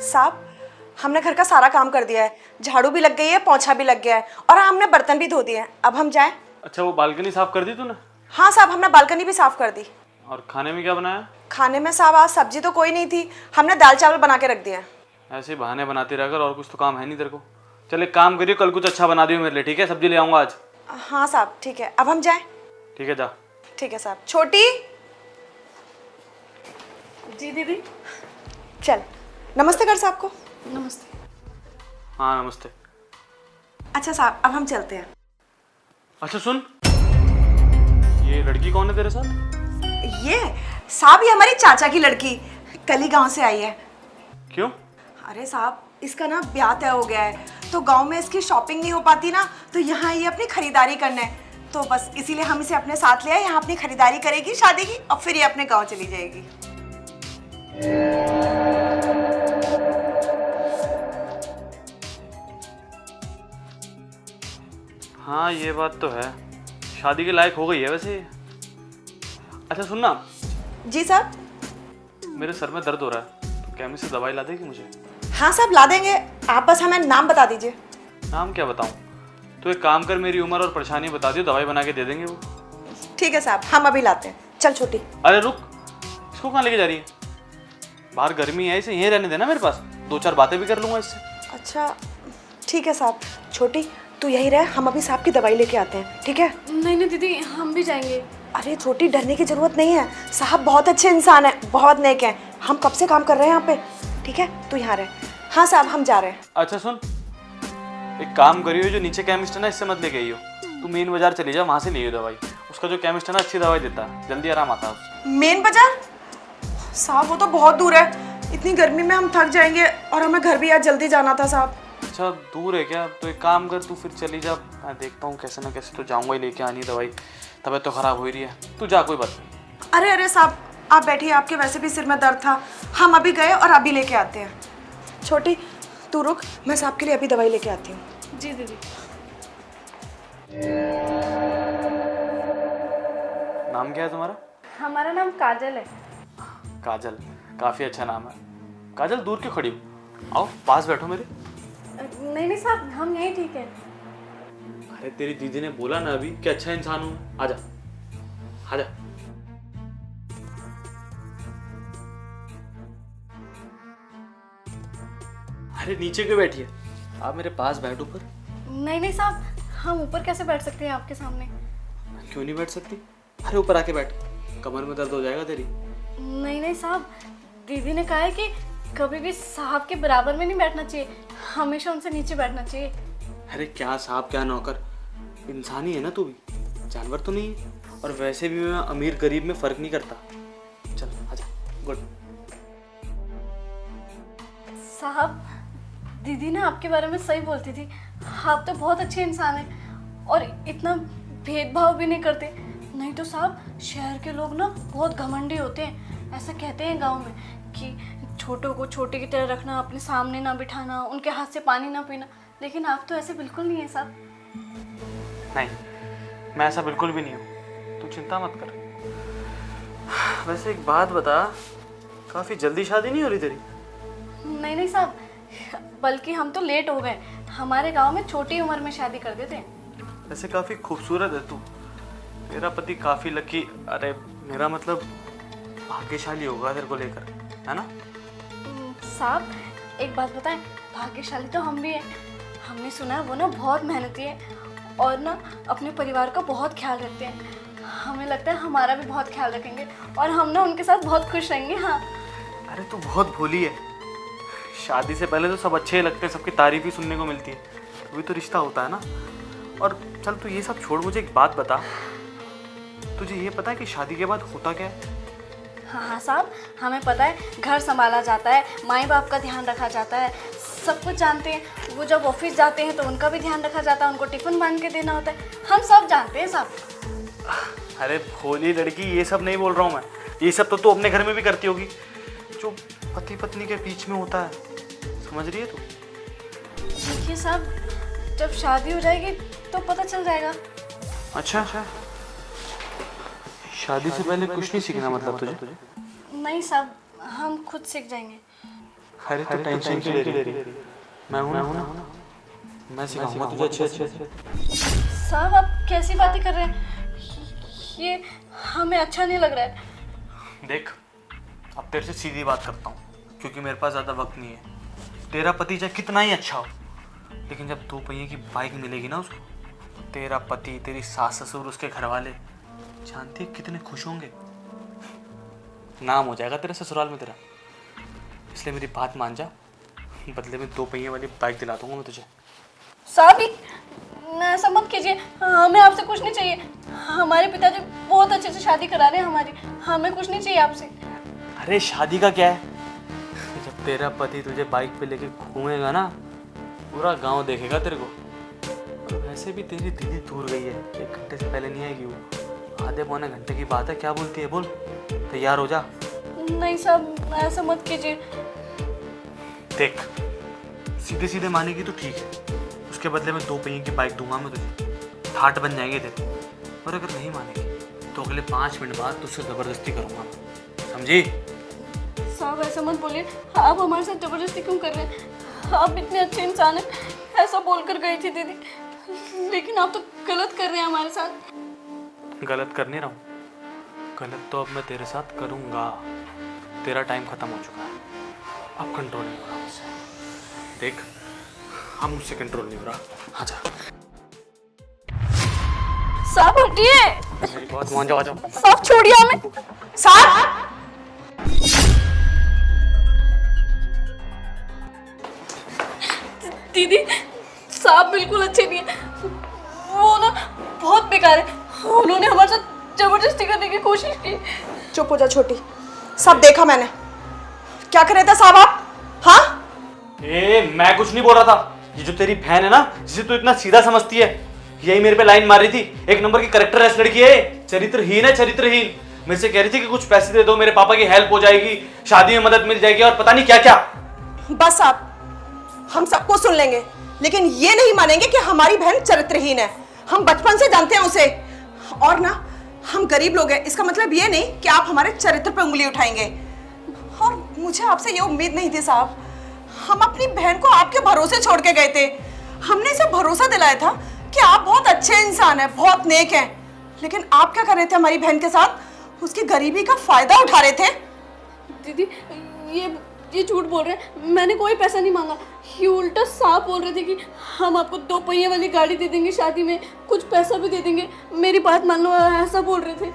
साहब, हमने घर का सारा काम कर दिया है, झाड़ू भी लग गई है, पोंछा भी लग गया है और हमने बर्तन भी धो दिए हैं। अब हम जाएं? अच्छा, वो बालकनी साफ कर दी तूने? हाँ साहब, हमने बालकनी भी साफ कर दी। और खाने में क्या बनाया? खाने में साहब आज सब्जी तो कोई नहीं थी, हमने दाल चावल बना के रख दिया। ऐसे ही बहाने बनाते रहकर, और कुछ तो काम है नहीं तेरे को। चल एक काम करियो, कल कुछ अच्छा बना दियो मेरे लिए, ठीक है? सब्जी ले आऊँगा आज। हाँ साहब ठीक है, अब हम जाएं? ठीक है, जा। ठीक है साहब। छोटी। जी दीदी। चल, नमस्ते कर साहब को। नमस्ते। हाँ नमस्ते। अच्छा साहब, अब हम चलते हैं। अच्छा सुन, ये लड़की कौन है तेरे साथ? ये साहब, ये हमारी चाचा की लड़की कल ही गाँव से आई है। क्यों? अरे साहब, इसका ना ब्याह तय हो गया है, तो गांव में इसकी शॉपिंग नहीं हो पाती ना, तो यहाँ ये अपनी खरीदारी करने, तो बस इसीलिए हम इसे अपने साथ ले आए। यहाँ अपनी खरीदारी करेगी शादी की और फिर ये अपने गांव चली जाएगी। हाँ ये बात तो है, शादी के लायक हो गई है वैसे। अच्छा सुनना। जी साहब। मेरे सर में दर्द हो रहा है, तो केमिस्ट से दवाई ला देगी मुझे? हाँ साहब, ला देंगे, आप बस हमें नाम बता दीजिए। नाम क्या बताऊँ? तो एक काम कर, मेरी उम्र और परेशानी बता दियो, दवाई बना के दे देंगे वो। ठीक है साहब, हम अभी लाते हैं। चल छोटी। अरे रुक, इसको कहाँ लेके जा रही है? बाहर गर्मी है, इसे यहीं रहने देना मेरे पास, 2-4 बातें भी कर लूँगा इससे। अच्छा ठीक है साहब। छोटी तू यही रह, हम अभी साहब की दवाई लेके आते हैं, ठीक है? नहीं नहीं दीदी, हम भी जाएंगे। अरे छोटी, डरने की जरूरत नहीं है, साहब बहुत अच्छे इंसान है, बहुत नेक है। हम कब से काम कर रहे हैं यहाँ पे, ठीक है? तू यहाँ रह। हाँ साहब, हम जा रहे हैं। अच्छा सुन, एक काम करियो, जो नीचे केमिस्ट है ना, इससे मत लेके आइयो, तू मेन बाजार चली जा, वहाँ से ले दवाई। उसका जो केमिस्ट है ना, अच्छी दवाई देता है, जल्दी आराम आता है उससे। मेन बाजार? साहब वो तो बहुत दूर है, इतनी गर्मी में हम थक जाएंगे और हमें घर भी आज जल्दी जाना था साहब। अच्छा दूर है क्या? तो एक काम कर, तू फिर चली जा, मैं देखता हूँ कैसे ना कैसे तो जाऊँगा ही लेके आनी दवाई। तबीयत तो ख़राब हो ही रही है, तू जा, कोई बात नहीं। अरे अरे साहब, आप बैठिए, आपके वैसे भी सिर में दर्द था, हम अभी गए और अभी लेके आते हैं। छोटी तू रुक, मैं साहब के लिए अभी दवाई लेके आती हूँ। जी दीदी। नाम क्या है तुम्हारा? हमारा नाम काजल है। काजल, काफ़ी अच्छा नाम है। काजल दूर क्यों खड़ी हो? आओ पास बैठो मेरे। नहीं नहीं साहब, हम यहीं ठीक है। अरे तेरी दीदी ने बोला ना अभी कि अच्छा इंसान हूँ। आजा आजा। अरे नीचे क्यों बैठी है? आप मेरे पास बैठो पर। नहीं नहीं साहब, हम ऊपर कैसे बैठ सकते हैं आपके सामने? क्यों नहीं बैठ सकती? अरे ऊपर आके बैठ, कमर में दर्द हो जाएगा तेरी। नहीं नहीं साहब, दीदी ने कहा है कि कभी भी साहब के बराबर में नहीं बैठना चाहिए, हमेशा उनसे नीचे बैठना चाहिए। अरे क्या साहब क्या नौकर, इंसान ही है ना तू भी, जानवर तो नहीं है। और वैसे भी मैं अमीर गरीब में फ़र्क नहीं करता। चल आजा। गुड। साहब, दीदी ना आपके बारे में सही बोलती थी, आप तो बहुत अच्छे इंसान हैं और इतना भेदभाव भी नहीं करते। नहीं तो साहब, शहर के लोग ना बहुत घमंडी होते हैं, ऐसा कहते हैं गांव में कि छोटों को छोटे की तरह रखना, अपने सामने ना बिठाना, उनके हाथ से पानी ना पीना। लेकिन आप तो ऐसे बिल्कुल नहीं है साहब। नहीं, मैं ऐसा बिल्कुल भी नहीं हूँ, तू चिंता मत कर। वैसे एक बात बता, काफ़ी जल्दी शादी नहीं हो रही तेरी? नहीं नहीं साहब, बल्कि हम तो लेट हो गए, हमारे गांव में छोटी उम्र में शादी कर देते हैं। वैसे काफ़ी खूबसूरत है तू, तेरा पति काफ़ी लकी, अरे मेरा मतलब भाग्यशाली होगा तेरे को लेकर, है ना? साहब एक बात बताएं, भाग्यशाली तो हम भी हैं। हमने सुना है वो ना बहुत मेहनती है और ना अपने परिवार का बहुत ख्याल रखते हैं। हमें लगता है हमारा भी बहुत ख्याल रखेंगे और हम ना उनके साथ बहुत खुश रहेंगे। हाँ। अरे तू बहुत भोली है, शादी से पहले तो सब अच्छे लगते हैं, सबकी तारीफ ही सुनने को मिलती है, तभी तो रिश्ता होता है ना। और चल तू ये सब छोड़, मुझे एक बात बता, तुझे ये पता है कि शादी के बाद होता क्या है? हाँ हाँ साहब, हमें पता है, घर संभाला जाता है, माँ बाप का ध्यान रखा जाता है, सब कुछ जानते हैं। वो जब ऑफिस जाते हैं तो उनका भी ध्यान रखा जाता है, उनको टिफिन बांध के देना होता है, हम सब जानते हैं साहब। अरे भोली लड़की, ये सब नहीं बोल रहा हूँ मैं, ये सब तो तू अपने घर में भी करती होगी, जो पति पत्नी के बीच में होता है, समझ रही है तू? देखिए साहब, जब शादी हो जाएगी तो पता चल जाएगा। अच्छा, शादी से पहले कुछ नहीं सीखना मतलब तुझे? नहीं साहब, हम खुद सीख जाएंगे। अरे तो टेंशन क्यों ले रही है? मैं हूं ना, मैं सिखाऊंगा तुझे अच्छे अच्छे। साहब आप कैसी बातें कर रहे हैं? ये हमें अच्छा नहीं लग रहा है। देख, अब तेरे से सीधी बात करता हूँ क्योंकि मेरे पास ज़्यादा वक्त नहीं है। तेरा पति चाहे कितना ही अच्छा हो, लेकिन जब 2 पहिए की बाइक मिलेगी ना उसको, तो तेरा पति, तेरी सास ससुर, उसके घर वाले जानते हैं कितने खुश होंगे। नाम हो जाएगा तेरे ससुराल में तेरा। इसलिए मेरी बात मान जा, बदले में 2 पहिए वाली बाइक दिला दूंगा मैं तुझे। साहब ऐसा मत कीजिए, हमें आपसे कुछ नहीं चाहिए। हमारे पिताजी बहुत अच्छे से शादी करा रहे हैं हमारी, हमें कुछ नहीं चाहिए आपसे। अरे शादी का क्या है, जब तेरा पति तुझे बाइक पे लेके घूमेगा ना, पूरा गांव देखेगा तेरे को। और वैसे भी तेरी दीदी दूर गई है, 1 घंटे से पहले नहीं आएगी वो। आधे पौने घंटे की बात है, क्या बोलती है बोल। तैयार हो जा। नहीं साहब ऐसा मत कीजिए। देख, सीधे सीधे मानेगी तो ठीक है, उसके बदले में 2 पहिए की बाइक दूंगा मैं तुझे, ठाट बन जाएंगे तेरे। और अगर नहीं मानेगी तो अगले 5 मिनट बाद तुझसे ज़बरदस्ती करूँगा, समझी? साहब ऐसा मत बोलिए, आप हमारे साथ जबरदस्ती क्यों कर रहे हैं? आप इतने अच्छे इंसान हैं, ऐसा बोलकर गई थी दीदी, लेकिन आप तो गलत कर रहे हैं हमारे साथ। गलत कर नहीं रहा हूँ, गलत तो अब मैं तेरे साथ करूँगा। तेरा टाइम ख़त्म हो चुका है, अब कंट्रोल नहीं हो रहा मुझसे। देख, हम मुझसे कंट्रोल नहीं हो रहा। हाँ जा। साहब हटिए, मेरी बात मान जाओ, आ जाओ। साहब छोड़िए हमें। साहब दीदी साहब बिल्कुल अच्छे नहीं है, वो ना बहुत बेकार है। उन्होंने हमारे साथ जबरदस्ती करने की कोशिश की। चुप हो जा छोटी, सब देखा मैंने। क्या कर रहे थे साहब आप? हाँ, मैं कुछ नहीं बोल रहा था। ये जो तेरी बहन है ना, जिसे तू इतना सीधा समझती है, यही मेरे पे लाइन मार रही थी। 1 नंबर की करेक्टर लड़की है, चरित्रहीन है, चरित्रहीन। मेरे से कह रही थी कि कुछ पैसे दे दो, मेरे पापा की हेल्प हो जाएगी, शादी में मदद मिल जाएगी, और पता नहीं क्या क्या। बस आप, हम सबको सुन लेंगे, लेकिन ये नहीं मानेंगे कि हमारी बहन चरित्रहीन है। हम बचपन से जानते हैं उसे, और ना हम गरीब लोग हैं, इसका मतलब ये नहीं कि आप हमारे चरित्र पे उंगली उठाएंगे। और मुझे आपसे ये उम्मीद नहीं थी साहब। हम अपनी बहन को आपके भरोसे छोड़ के गए थे। हमने इसे भरोसा दिलाया था कि आप बहुत अच्छे इंसान हैं, बहुत नेक हैं, लेकिन आप क्या कर रहे थे हमारी बहन के साथ? उसकी गरीबी का फायदा उठा रहे थे। दीदी ये झूठ बोल रहे हैं, मैंने कोई पैसा नहीं मांगा। ये उल्टा साफ बोल रहे थे कि हम आपको 2 पहिए वाली गाड़ी दे देंगे, शादी में कुछ पैसा भी दे देंगे। मेरी बात मान लो, ऐसा बोल रहे थे।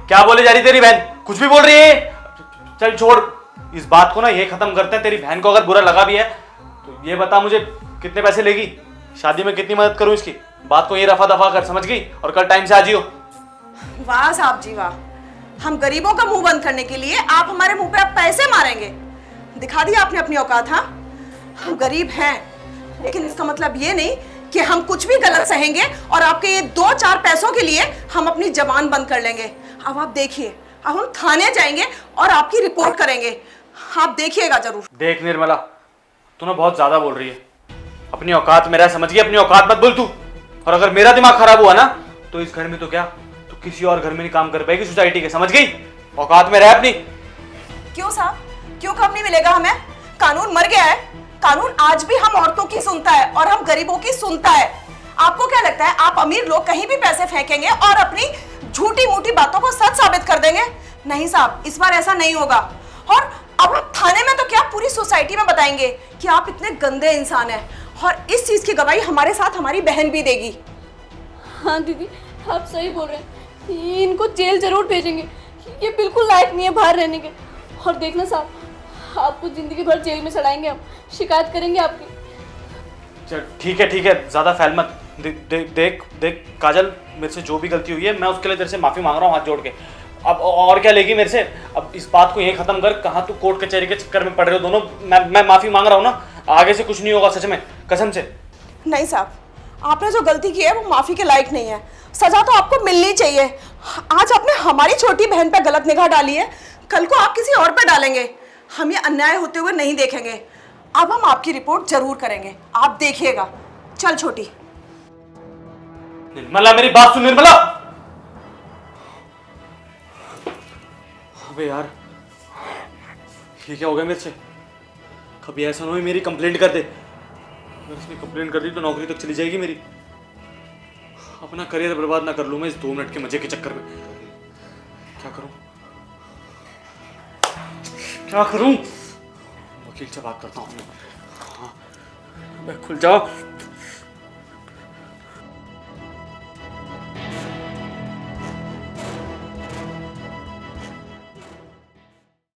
क्या बोले जा रही तेरी बहन? कुछ भी बोल रही है। चल छोड़ इस बात को ना, ये खत्म करते हैं। तेरी बहन को अगर बुरा लगा भी है तो ये बता मुझे कितने पैसे लेगी, शादी में कितनी मदद करूं इसकी। बात को ये रफा दफा कर, समझ गई? और कल टाइम से आ जियो। वाह साहब जी वाह, हम गरीबों का मुंह बंद करने के लिए आप हमारे मुंह पे आप पैसे मारेंगे। दिखा दिया आपने अपनी औकात। हाँ, हम गरीब हैं, लेकिन इसका मतलब ये नहीं कि हम कुछ भी गलत सहेंगे और आपके ये 2-4 पैसों के लिए हम अपनी जबान बंद कर लेंगे। अब आप देखिए, अब हम थाने जाएंगे और आपकी रिपोर्ट करेंगे, आप देखिएगा जरूर। देख निर्मला, तू ना बहुत ज्यादा बोल रही है। अपनी औकात में रह, समझ गई? अपनी औकात मत बोल तू। और अगर मेरा दिमाग खराब हुआ ना, तो इस घर में तो क्या, तो किसी और घर में नहीं काम कर पाएगी सोसाइटी के, समझ गई? औकात में रह अपनी। क्यों साहब, क्यों काम नहीं मिलेगा हमें? कानून मर गया है। कानून आज भी हम औरतों की सुनता है और हम गरीबों की सुनता है। आपको क्या लगता है आप अमीर लोग कहीं भी पैसे फेंकेंगे और अपनी झूठी मूठी बातों को सच साबित कर देंगे? नहीं साहब, इस बार ऐसा नहीं होगा। और अब आप थाने में तो क्या, पूरी सोसाइटी में बताएंगे कि आप इतने गंदे इंसान हैं, और इस चीज की गवाही हमारे साथ हमारी बहन भी देगी। हाँ दीदी आप सही बोल रहे हैं, इनको जेल जरूर भेजेंगे। ये बिल्कुल लायक नहीं है बाहर रहने के। और देखना साहब, आपको जिंदगी भर जेल में सड़ाएंगे, हम शिकायत करेंगे आपकी। चल ठीक है, ज्यादा फैल मत। देख काजल, मेरे से जो भी गलती हुई है मैं उसके लिए तेरे से माफी मांग रहा हूँ हाथ जोड़ के। अब और क्या लेगी मेरे से? अब इस बात को यही खत्म कर। कहाँ तू कोर्ट कचहरी के चक्कर में पड़ रहे हो दोनों। मैं माफी मांग रहा हूँ ना, आगे से कुछ नहीं होगा, सच में, कसम से। नहीं साहब, आपने जो गलती की है वो माफी के लायक नहीं है। सजा तो आपको मिलनी चाहिए। आज आपने हमारी छोटी बहन पे गलत निगाह डाली है, कल को आप किसी और पे डालेंगे। हम ये अन्याय होते हुए नहीं देखेंगे। अब हम आपकी रिपोर्ट जरूर करेंगे, आप देखिएगा। चल छोटी। निर्मला मेरी बात सुन निर्मला। अबे यार, ये क्या हो गया मेरे से? कभी ऐसा ना हो मेरी कंप्लेंट कर दे। अगर उसने कंप्लेंट कर दी तो नौकरी तक चली जाएगी मेरी। अपना करियर बर्बाद ना कर लूँ मैं इस 2 मिनट के मजे के चक्कर में। क्या करूँ क्या करूँ? वकील से बात करता हूँ मैं। हाँ, खुल जा।